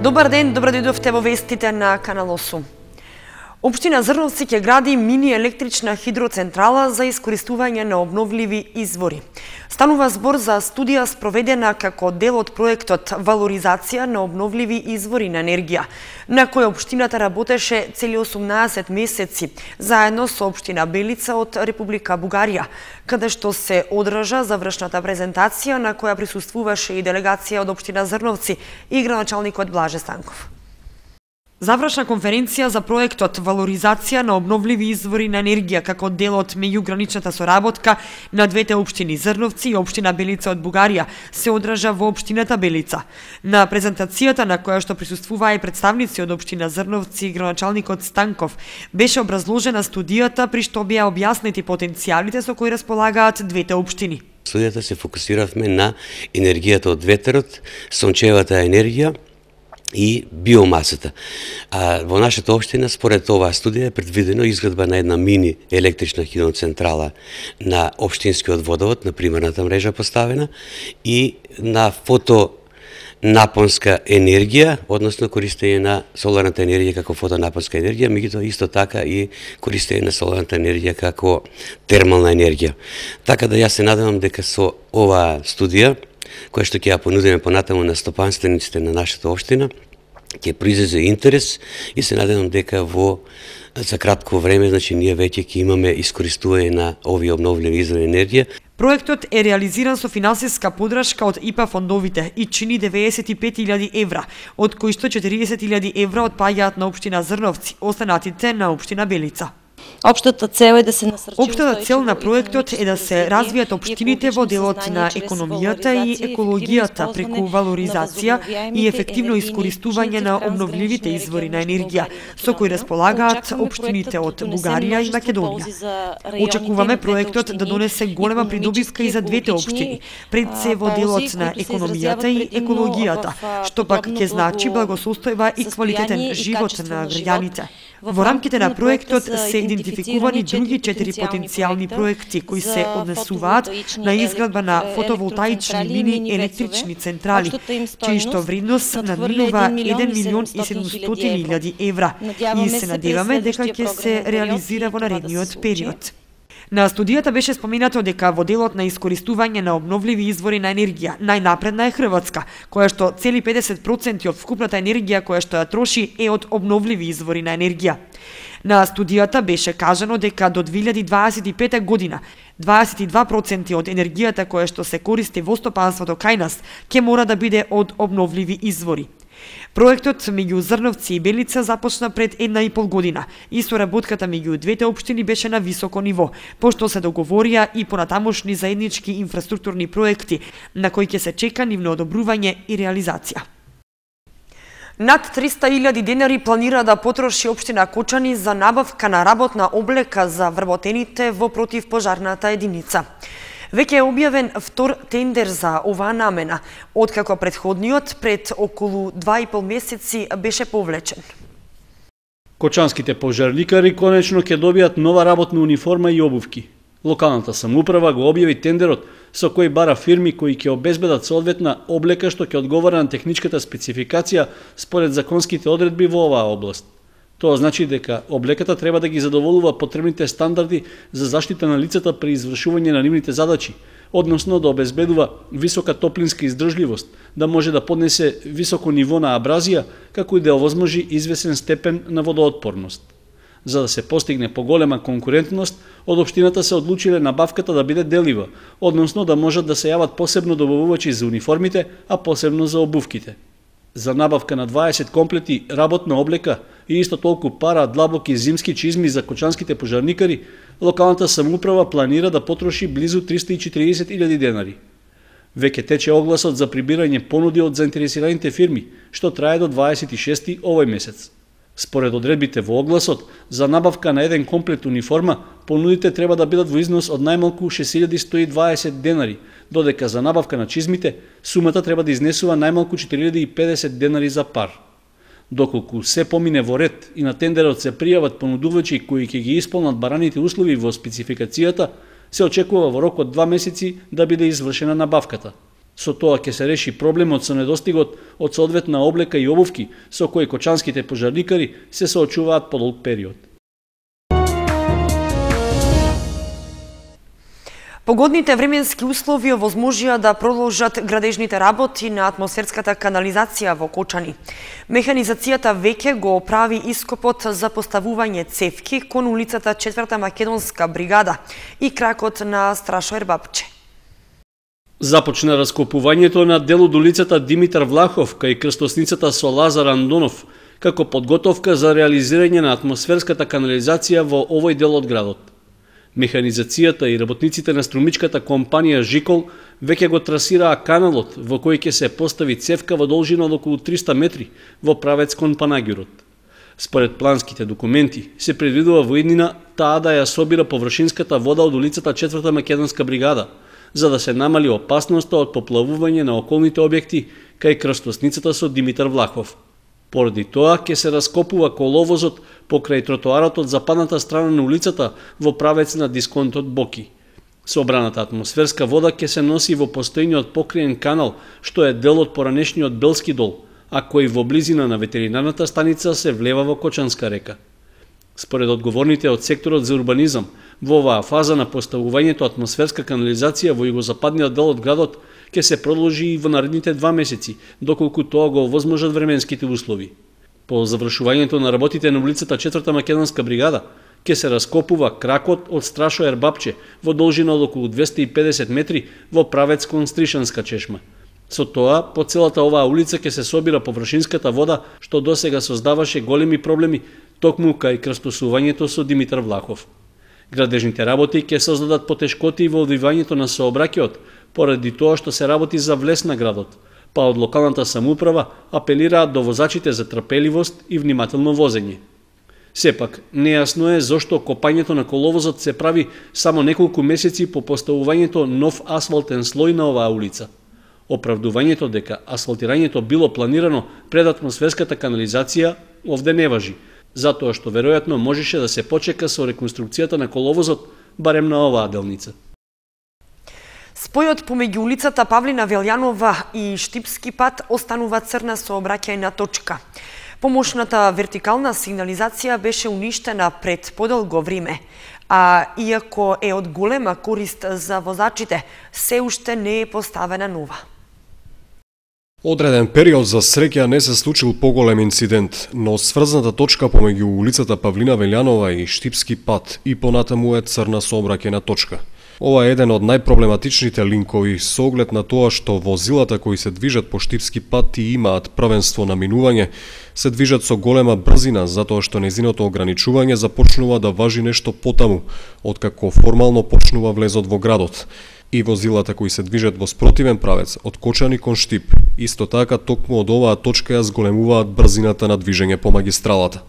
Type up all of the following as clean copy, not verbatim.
Добар ден, добро дојдовте во вестите на Канал 8. Општина Зрновци ќе гради мини електрична хидроцентрала за искористување на обновливи извори. Станува збор за студија спроведена како дел од проектот Валоризација на обновливи извори на енергија, на која општината работеше цели 18 месеци, заедно со општина Белица од Република Бугарија, каде што се одржа завршната презентација на која присуствуваше и делегација од општина Зрновци и градоначалникот Блаже Станков. Завршна конференција за проектот Валоризација на обновливи извори на енергија како дел од меѓуграничната соработка на двете општини Зрновци и општина Белица од Бугарија се одржа во општината Белица. На презентацијата на која што присуствуваа и представници од општина Зрновци и градоначалникот Станков беше образложена студијата при што беа објаснети потенцијалите со кои располагаат двете општини. Студијата се фокусиравме на енергијата од ветерот, сончевата енергија и биомасата. Во нашата општина, според оваа студија, е предвидено изградба на една мини електрична хидроцентрала на општинскиот водовод, на примерната мрежа поставена, и на фотонапонска енергија, односно користење на соларната енергија како фотонапонска енергија, меѓутоа исто така и користење на соларната енергија како термална енергија. Така да јас се надевам дека со оваа студија, која што ќе ја понудиме понатаму на стопанствениците на нашата општина, ќе произлезе интерес и се надевам дека за кратко време, значи ние веќе ќе имаме искористување на овие обновливи извори енергија. Проектот е реализиран со финансиска поддршка од ИПА фондовите и чини 95.000 евра, од кои 140.000 евра отпаѓаат на општина Зрновци, останатите на општина Белица. Општата цел е да се насрчи. Општата цел на проектот е да се развијат општините во делот на економијата и екологијата преку валоризација и ефективно искористување на обновливите извори на енергија, со кои располагаат општините од Бугарија и Македонија. Очекуваме проектот да донесе голема придобивка и за двете општини, пред се во делот на економијата и екологијата, што пак ќе значи благосостојба и квалитетен живот на граѓаните. Во рамките на проектот се идентификувани други 4 потенцијални проекти кои се однесуваат на изградба на фотоволтаични мини електрични централи, чијшто вредност надминува 1.700.000 евра и се надеваме дека ќе се реализира во наредниот период. На студијата беше споменато дека во делот на искористување на обновливи извори на енергија најнапредна е Хрватска, која што цели 50% од вкупната енергија која што ја троши е од обновливи извори на енергија. На студијата беше кажано дека до 2025 година 22% од енергијата која што се користи во стопанството кај нас ќе мора да биде од обновливи извори. Проектот меѓу Зрновци и Белица започна пред 1,5 година и соработката меѓу двете општини беше на високо ниво, пошто се договорија и понатамошни заеднички инфраструктурни проекти, на кои ќе се чека нивно одобрување и реализација. Над 300.000 денари планира да потроши општина Кочани за набавка на работна облека за вработените во противпожарната единица. Веќе е објавен втор тендер за оваа намена, откако претходниот пред околу 2,5 месеци беше повлечен. Кочанските пожарникари конечно ќе добијат нова работна униформа и обувки. Локалната самоуправа го објави тендерот со кој бара фирми кои ќе обезбедат соодветна облека што ќе одговара на техничката спецификација според законските одредби во оваа област. Тоа значи дека облеката треба да ги задоволува потребните стандарди за заштита на лицата при извршување на нивните задачи, односно да обезбедува висока топлинска издржливост, да може да поднесе високо ниво на абразија, како и да овозможи извесен степен на водоотпорност. За да се постигне поголема конкурентност, од општината се одлучиле набавката да биде делива, односно да можат да се јават посебно добавувачи за униформите, а посебно за обувките. За набавка на 20 комплети работна облека и исто толку пара длабоки зимски чизми за кочанските пожарникари, локалната самоуправа планира да потроши близу 340.000 денари. Веќе тече огласот за прибирање понуди од заинтересираните фирми, што трае до 26 овој месец. Според одредбите во огласот, за набавка на еден комплет униформа, понудите треба да бидат во износ од најмалку 6.120 денари, додека за набавка на чизмите, сумата треба да изнесува најмалку 4.050 денари за пар. Доколку се помине во ред и на тендерот се пријават понудувачи кои ќе ги исполнат бараните услови во спецификацијата, се очекува во рок од 2 месеци да биде извршена набавката. Со тоа ќе се реши проблемот со недостигот од соодветна облека и обувки со кои кочанските пожарникари се соочуваат подолг период. Погодните временски услови овозможија да продолжат градежните работи на атмосферската канализација во Кочани. Механизацијата веќе го прави ископот за поставување цевки кон улицата 4 Македонска бригада и кракот на Страшо Ербапче. Започна раскопувањето на дел од улицата Димитар Влахов кај крстосницата со Лазар Андонов, како подготовка за реализирање на атмосферската канализација во овој дел од градот. Механизацијата и работниците на струмичката компанија Жикол веќе го трасираа каналот во кој ќе се постави цевка во должина од околу 300 метри во правец кон Панагюрот. Според планските документи се предвидува во иднина таа да ја собира површинската вода од улицата 4 Македонска бригада, за да се намали опасноста од поплавување на околните објекти кај крстосницата со Димитар Влахов. Поради тоа ќе се раскопува коловозот покрај тротоарот од западната страна на улицата во правец на дисконтот Боки. Собраната атмосферска вода ќе се носи во постојниот покриен канал, што е дел од поранешниот Белски дол, а кој во близина на ветеринарната станица се влева во Кочанска река. Според одговорните од секторот за урбанизам, во оваа фаза на поставувањето атмосферска канализација во југозападниот дел од градот ќе се продолжи и во наредните 2 месеци, доколку тоа го овозможат временските услови. По завршувањето на работите на улицата 4 Македонска бригада, ќе се раскопува кракот од Страшо Ербапче во должина од околу 250 метри во правец кон Стришанска чешма. Со тоа, по целата оваа улица ќе се собира површинската вода, што досега создаваше големи проблеми токму кај крстосувањето со Димитар Влахов. Градежните работи ќе создадат потешкоти во одвивањето на сообраќајот, поради тоа што се работи за влез на градот, па од локалната самоуправа апелираат до возачите за трпеливост и внимателно возење. Сепак, нејасно е зошто копањето на коловозот се прави само неколку месеци по поставувањето нов асфалтен слој на оваа улица. Оправдувањето дека асфалтирањето било планирано пред атмосферската канализација овде не важи, затоа што веројатно можеше да се почека со реконструкцијата на коловозот, барем на оваа делница. Спојот помеѓу улицата Павлина Велјанова и Штипски пат останува црна сообраќајна точка. Помошната вертикална сигнализација беше уништена пред подолго време, а иако е од голема корист за возачите, се уште не е поставена нова. Одреден период за среќа не се случил поголем инцидент, но сврзната точка помеѓу улицата Павлина Велјанова и Штипски пат и понатаму е црна сообраќајна точка. Ова е еден од најпроблематичните линкови со оглед на тоа што возилата кои се движат по Штипски пат и имаат првенство на минување, се движат со голема брзина затоа што незиното ограничување започнува да важи нешто потаму, откако формално почнува влезот во градот. И возилата кои се движат во спротивен правец од Кочани кон Штип, исто така токму од оваа точка ја зголемуваат брзината на движење по магистралата.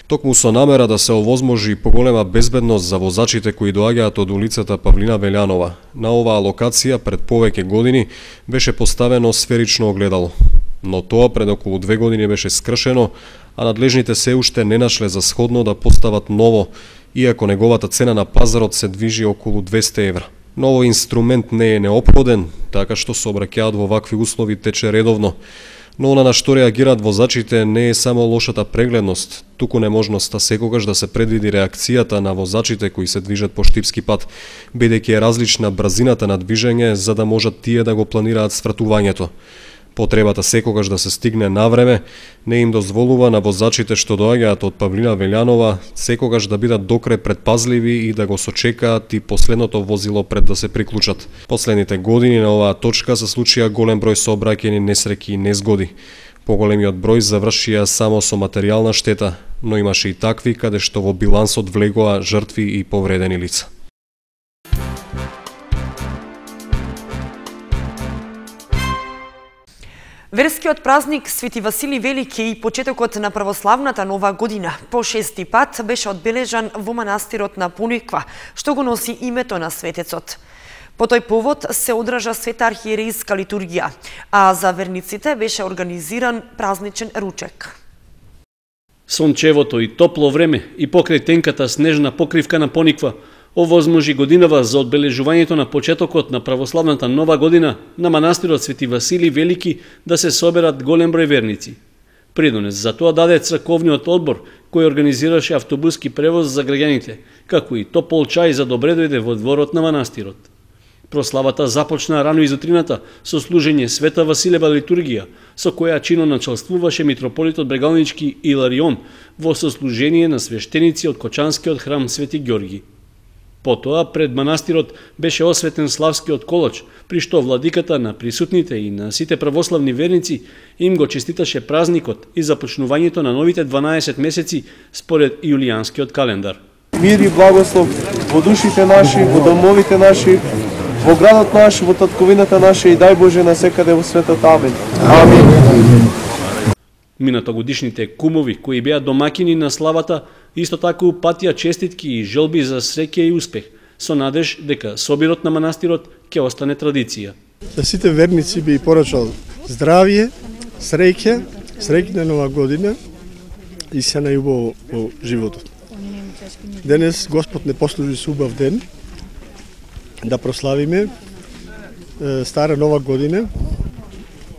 Токму со намера да се овозможи поголема безбедност за возачите кои доаѓаат од улицата Павлина Велјанова, на оваа локација пред повеќе години беше поставено сферично огледало. Но тоа пред околу 2 години беше скршено, а надлежните се уште не нашле за сходно да постават ново, иако неговата цена на пазарот се движи околу 200 евра. Ново инструмент не е неопходен, така што сообраќајот во вакви услови тече редовно, но она на што реагираат возачите не е само лошата прегледност, туку неможноста секогаш да се предвиди реакцијата на возачите кои се движат по Штипски пат, бидејќи е различна брзината на движење за да можат тие да го планираат свртувањето. Потребата секогаш да се стигне на време не им дозволува на возачите што доаѓаат од Павлина Велјанова секогаш да бидат докрај предпазливи и да го сочекаат и последното возило пред да се приклучат. Последните години на оваа точка се случија голем број сообраќајни несреќи и незгоди. Поголемиот број завршија само со материјална штета, но имаше и такви каде што во билансот влегоа жртви и повредени лица. Верскиот празник Свети Васили Велики и почетокот на православната нова година по 6-ти пат беше одбележан во манастирот на Пониква, што го носи името на светецот. По тој повод се одржа света архиерејска литургија, а за верниците беше организиран празничен ручек. Сончевото и топло време и покрај тенката снежна покривка на Пониква Овозможи годинава за одбележувањето на почетокот на православната нова година на манастирот Свети Василий Велики да се соберат голем број верници. Придонес за тоа даде црковниот одбор кој организираше автобуски превоз за граѓаните, како и топол чај за добредојде во дворот на манастирот. Прославата започна рано изутрината со служење Света Василева литургија, со која чиноначалствуваше митрополитот Брегалнички Иларион во сослужение на свештеници од Кочанскиот храм Свети Ѓорги. Потоа пред манастирот беше осветен славскиот колоч, при што владиката на присутните и на сите православни верници им го честиташе празникот и започнувањето на новите 12 месеци според јулијанскиот календар. Мир и благослов во душите наши, во домовите наши, во градот наш, во татковината наша и дај Боже на секаде во светот. Амин. Амин. Минатогодишните кумови кои беа домакини на славата исто така упатија честитки и желби за среќа и успех, со надеж дека собирот на манастирот ќе остане традиција. За сите верници би порачал здравје, среќа, среќна нова година и се најубаво во животот. Денес Господ не послужи со убав ден да прославиме стара нова година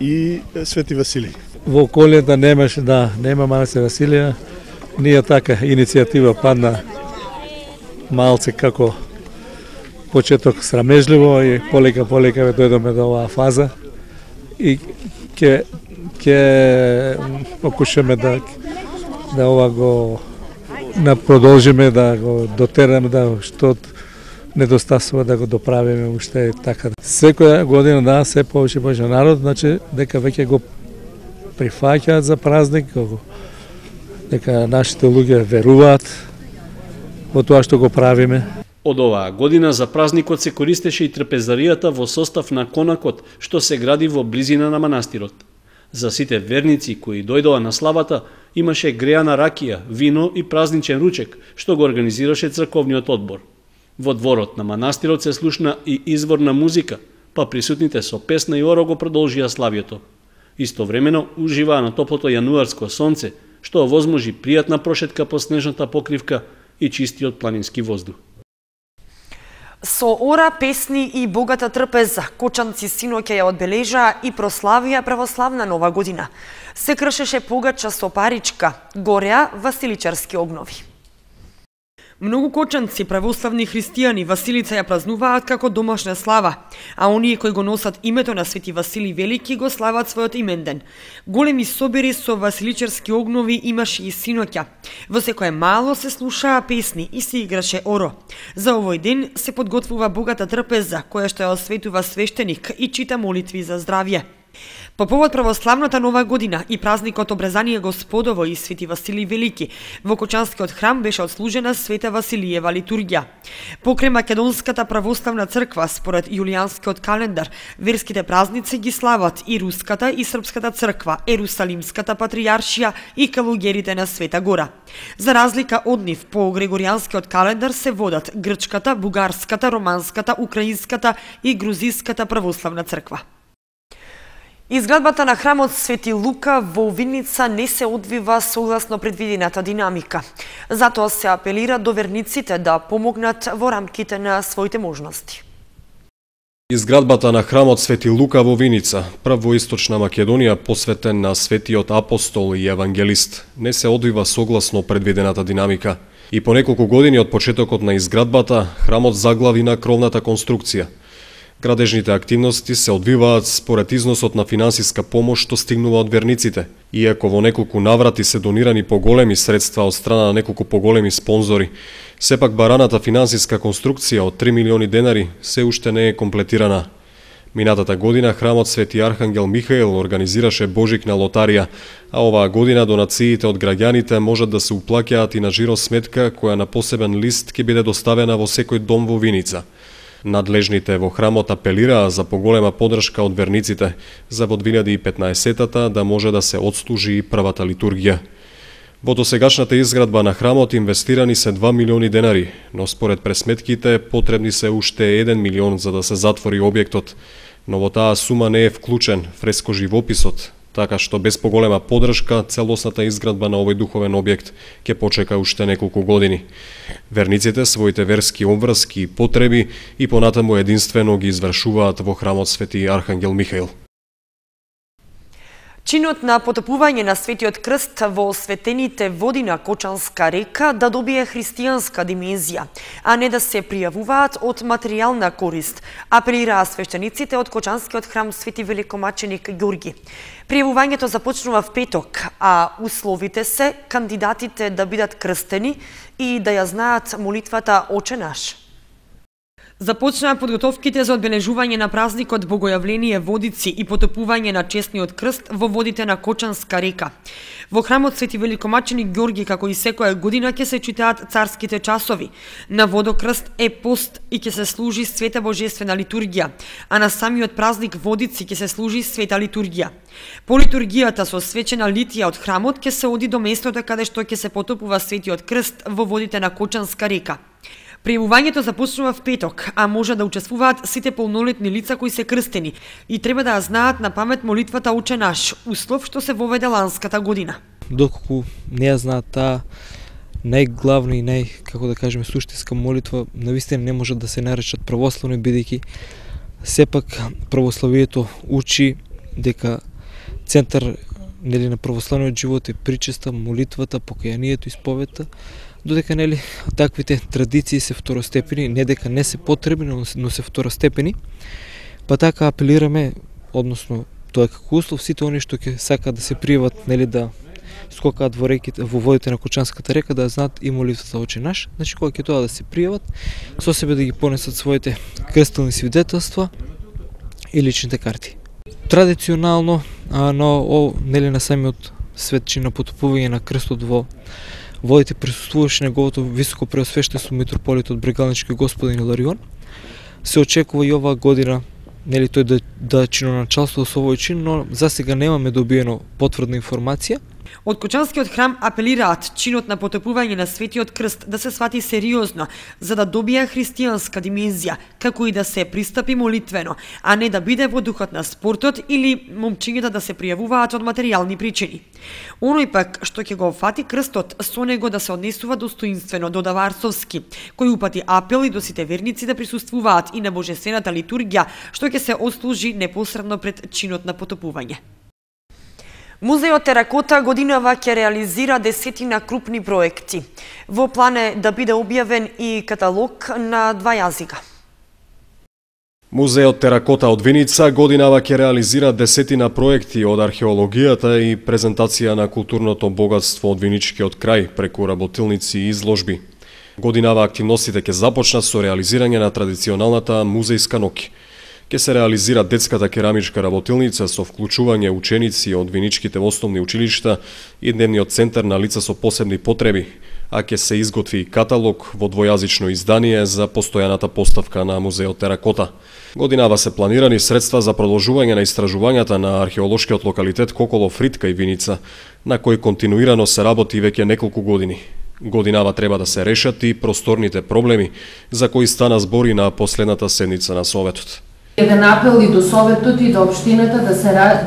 и Свети Василий. Во околијата нема манастир Василија, ние така иницијатива падна малце како почеток срамежливо и полека ве дојдоме до оваа фаза и ќе покушаме да ова го продолжиме, да го дотераме, да што недостасува да го доправиме уште така. Секоја година се повеќе народ, значи дека веќе го прифаќаат за празник, дека нашите луѓе веруваат во тоа што го правиме. Од оваа година за празникот се користеше и трпезаријата во состав на конакот што се гради во близина на манастирот. За сите верници кои дојдоа на славата имаше греана ракија, вино и празничен ручек што го организираше црковниот одбор. Во дворот на манастирот се слушна и изворна музика, па присутните со песна и оро го продолжија славието. Истовремено уживаа на топлото јануарско сонце, што овозможи пријатна прошетка по снежната покривка и чистиот планински воздух. Со ора, песни и богата трпеза, кочанци синоќа ја одбележаа и прославија православна нова година. Се кршеше погача со паричка, гореа василичарски огнови. Многу кочанци, православни христијани, Василица ја празнуваат како домашна слава, а оние кои го носат името на Свети Василий Велики го слават својот именден. Големи собери со василичарски огнови имаше и синоќа. Во секое мало се слушаа песни и се играше оро. За овој ден се подготвува богата трпеза, која што ја осветува свештеник и чита молитви за здравје. По повод православната нова година и празникот Обрезание Господово и Свети Василий Велики, во Кочанскиот храм беше отслужена Света Василиева литургија. Покрај Македонската православна црква, според јулијанскиот календар, верските празници ги слават и Руската и Српската црква, Ерусалимската патријаршија и калугерите на Света Гора. За разлика од нив, по Григоријанскиот календар се водат Грчката, Бугарската, Романската, Украинската и Грузиската православна црква. Изградбата на храмот Свети Лука во Виница не се одвива согласно предвидената динамика. Затоа се апелира до верниците да помогнат во рамките на своите можности. Изградбата на храмот Свети Лука во Виница, прв во Источна Македонија посветен на светиот апостол и евангелист, не се одвива согласно предвидената динамика. И по неколку години од почетокот на изградбата, храмот заглави на кровната конструкција. Градежните активности се одвиваат според износот на финансиска помош што стигнува од верниците. Иако во неколку наврати се донирани поголеми средства од страна на неколку поголеми спонзори, сепак бараната финансиска конструкција од 3 милиони денари се уште не е комплетирана. Минатата година храмот Свети Архангел Михаил организираше Божикна лотарија, а оваа година донациите од граѓаните можат да се уплаќаат и на жиро сметка која на посебен лист ќе биде доставена во секој дом во Виница. Надлежните во храмот апелираа за поголема поддршка од верниците за во 2015-та да може да се отслужи и првата литургија. Во досегашната изградба на храмот инвестирани се 2 милиони денари, но според пресметките потребни се уште 1 милион за да се затвори објектот, но во таа сума не е вклучен фреско живописот, така што без поголема поддршка целосната изградба на овој духовен објект ќе почека уште неколку години. Верниците своите верски обврски и потреби и понатаму единствено ги извршуваат во храмот Свети Архангел Михаил. Чинот на потопување на Светиот крст во осветените води на Кочанска река да добие христијанска димензија, а не да се пријавуваат од материјална корист, апелираа свештениците од Кочанскиот храм Свети Великомаченик Ѓорги. Пријавувањето започнува в петок, а условите се кандидатите да бидат крстени и да ја знаат молитвата Оче наш. Започнаа подготовките за одбележување на празникот Богојавление Водици и потопување на честниот крст во водите на Кочанска река. Во храмот Свети Великомаченик Ѓорги, како и секоја година, ќе се читаат царските часови. На водокрст е пост и ќе се служи света божествена литургија, а на самиот празник Водици ќе се служи света литургија. По литургијата со свечена литија од храмот ќе се оди до местото каде што ќе се потопува Светиот крст во водите на Кочанска река. Пријавувањето започнува в петок, а може да учествуваат сите полнолетни лица кои се крстени и треба да ја знаат на памет молитвата Оче наш, услов што се воведе ланската година. Доколку не ја знаат таа најглавна и како да кажеме, суштинска молитва, навистина не може да се наречат православни, бидејќи сепак православието учи дека центар на православниот живот е причеста, молитвата, покајанието, исповедта, додека таквите традиции се второстепени, не дека не се потребни, но се второстепени. Па така апелираме, односно тоа е како услов, сите они што ќе сакаат да се пријават, да скокаат во водите на Кочанската река, да знаат и молитвата Оче наш. Значи кога ќе тоа да се пријават, со себе да ги понесат своите крстелни свидетелства и личните карти. Традиционално, на самиот светчин на потопување на крстот во водите присуствуваше неговото високо преосвештенство митрополитот Брегалнички господин Иларион. Се очекува и оваа година тој да чиноначалствува со овој чин, но засега немаме добиено потврдна информација. Од Кочанскиот храм апелираат чинот на потопување на Светиот крст да се свати сериозно, за да добие христијанска димензија, како и да се пристапи молитвено, а не да биде во духот на спортот или момчињата да се пријавуваат од материјални причини. Оној пак што ќе го фати крстот, со него да се однесува достоинствено, додава Арсовски, кој упати апел и до сите верници да присуствуваат и на божествената литургија, што ќе се отслужи непосредно пред чинот на потопување. Музеот Теракота годинава ќе реализира 10 крупни проекти. Во план е да биде објавен и каталог на 2 јазика. Музеот Теракота од Виница годинава ќе реализира 10 проекти од археологијата и презентација на културното богатство од Виничкиот крај преку работилници и изложби. Годинава активностите ќе започнат со реализирање на традиционалната музејска ноќ. Ке се реализира детската керамичка работилница со вклучување ученици од Виничките основни училишта и дневниот центар на лица со посебни потреби, а ке се изготви и каталог во двојазично издание за постојаната поставка на Музеот Теракота. Годинава се планирани средства за продолжување на истражувањата на археолошкиот локалитет Коколов Рид кај Виница, на кој континуирано се работи веќе неколку години. Годинава треба да се решат и просторните проблеми за кои стана збори на последната седница на Советот. Еден апел и до Советот и до општината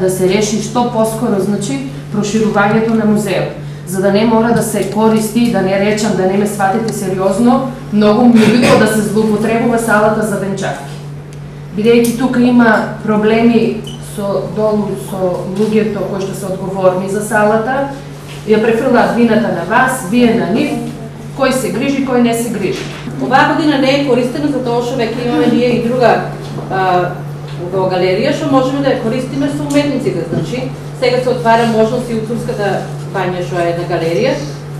да се реши што поскоро, проширувањето на музеот, за да не мора да се користи, да не речам, да не ме сватите сериозно, многу милито да се злоупотребува салата за венчавки. Бидејќи тука има проблеми со луѓето кои што се одговорни за салата, ја префрлаат вината на вас, вие на нив, кој се грижи, кој не се грижи. Оваа година не е користена затоа што веќе имаме ние и друга во галерија што можеме да ја користиме со уметниците. Значи, сега се отвара можност и Уцурската бања што е на галерија.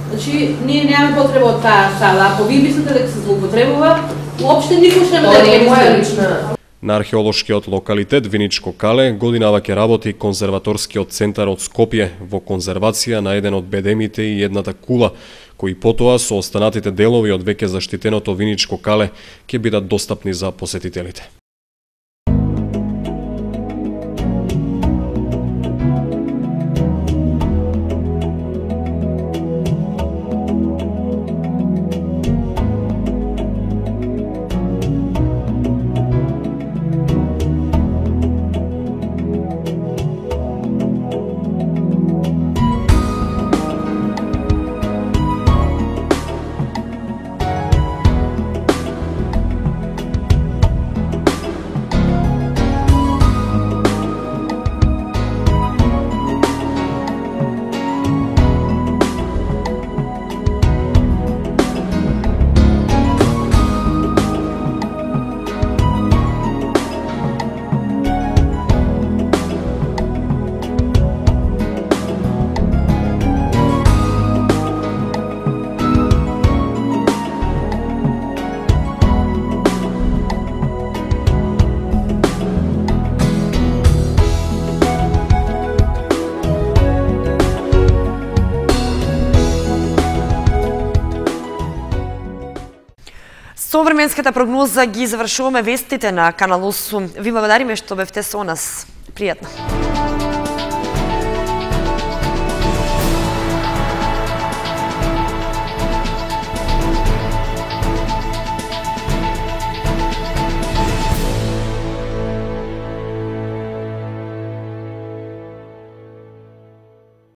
Значи, ние немаме потреба од таа сала. Ако ви мислите дека се злоупотребува, уопште никош нема да не е моја лична. На археолошкиот локалитет Виничко Кале годинава ќе работи конзерваторскиот центар од Скопје во конзервација на еден од бедемите и едната кула, кои потоа со останатите делови од веќе заштитеното Виничко Кале ќе бидат достапни за посетителите. Со временската прогноза ги завршуваме вестите на Канал 8. Ви благодариме што бевте со нас. Пријатно.